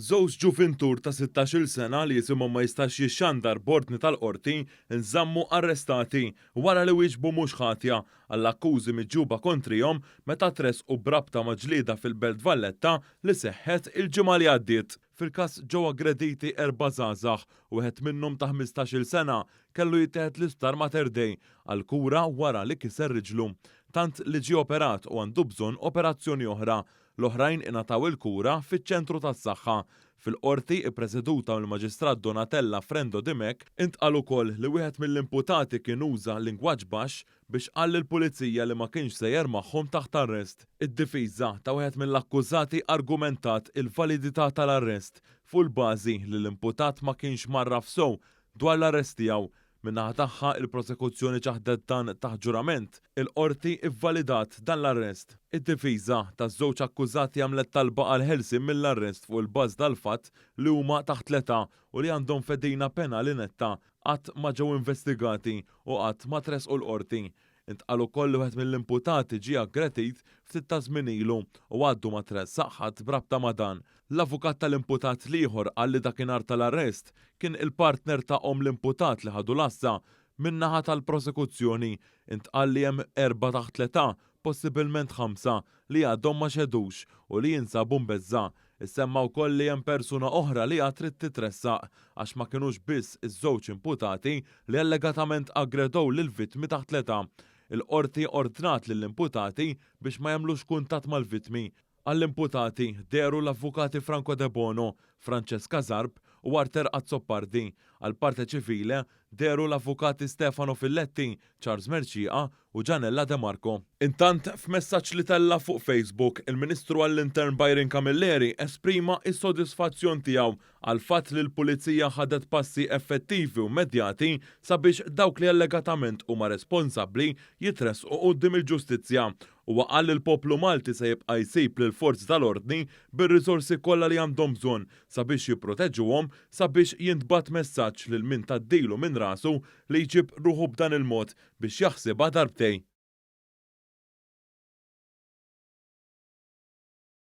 Żewġ ġuventur ta' 16-il sena li jisimhom ma jistax jixxandar b'ordni tal-qorti nżammu arrestati wara li wieġbu mhux ħatja għall-akkużi miġġuba kontrihom meta tressqu brabta ma' ġlieda fil-Belt Valletta li seħħet il-ġimgħa li għaddiet. Fil-każ ġew aggrediti 4 żgħażagħ u wieħed minnhom ta' 15-il sena kellu jittieħed l-isptar Mater Dei għal kura wara li kiser riġlu. Tant li ġie operat u għandu bżonn operazzjoni oħra. L-oħrajn ingħataw il-kura fiċ-ċentru tas-saħħa. Fil-qorti ippreseduta mill-Maġistrat Donatella Frendo Dimek intqal ukoll li wieħed mill-imputati kien uża lingwaġġ baxx biex qal lill-pulizija li ma kienx sejjer magħhom taħt arrest. Id-difiża ta' wieħed mill-akkużati argumentat il-validità tal-arrest fuq il-bażi li l-imputat ma kienx marraf sew dwar l-arrest tiegħu. Min-naħa tagħha il-prosekuzzjoni ċaħdet dan taħt ġurament, il-qorti ivvalidat dan l-arrest. Id-difiża taż-żewġ akkużati għamlet talba għal ħelsien mill-arrest fuq il-baż tal-fatt li huma taħt l-età u li għandhom fedina penali netta qatt ma ġew investigati u qatt ma tresqu l-qorti. Intqal ukoll li wieħed mill-imputati ġie aggredit ftit ta' żmien ilu u għaddu ma tressaq ħadd brabta ma' dan. L-avukat tal-imputat ieħor qal li dakinhar tal-arrest kien il-partner ta' l-imputat li ħadu l-assa min-naħa tal-prosekuzzjoni. Intqal li hemm 4 taħt l-età, possibilment 5 li għadhom ma xedux u li jinsabu mbeżza. Issemma wkoll li hemm persuna oħra li għad trid titressaq għax ma kinux biss iż-żewġ imputati li allegatament aggredow lill-vittmi taħt l-età. Il-qorti ordnat lill-imputati biex ma jagħmlux kuntatt mal-vittmi. Għall-imputati deru l-avvukati Franco De Bono, Francesca Zarb u Walter Azzoppardi. Għall-parte ċivile deru l-avvukati Stefano Filletti, Charles Merċiqa u Gianella De Marco. Intant f'messaġġ li tella fuq Facebook, il-Ministru għall-Intern Byron Camilleri esprima s-sodisfazzjon tiegħu għal fatt li l-Pulizija ħadet passi effettivi u medjati sabiex dawk li allegatament huma responsabbli jitresqu quddiem il-ġustizzja. U qal il-poplu Malti se jibqa' jsib lil forzi tal-ordni bir-riżorsi kollha li għandhom bżonn sabiex jipproteġuhom sabiex jintbagħat messaġġ lil min taddilu minn rasu li jġib ruħu b'dan il-mod biex jaħsibha darbtejn.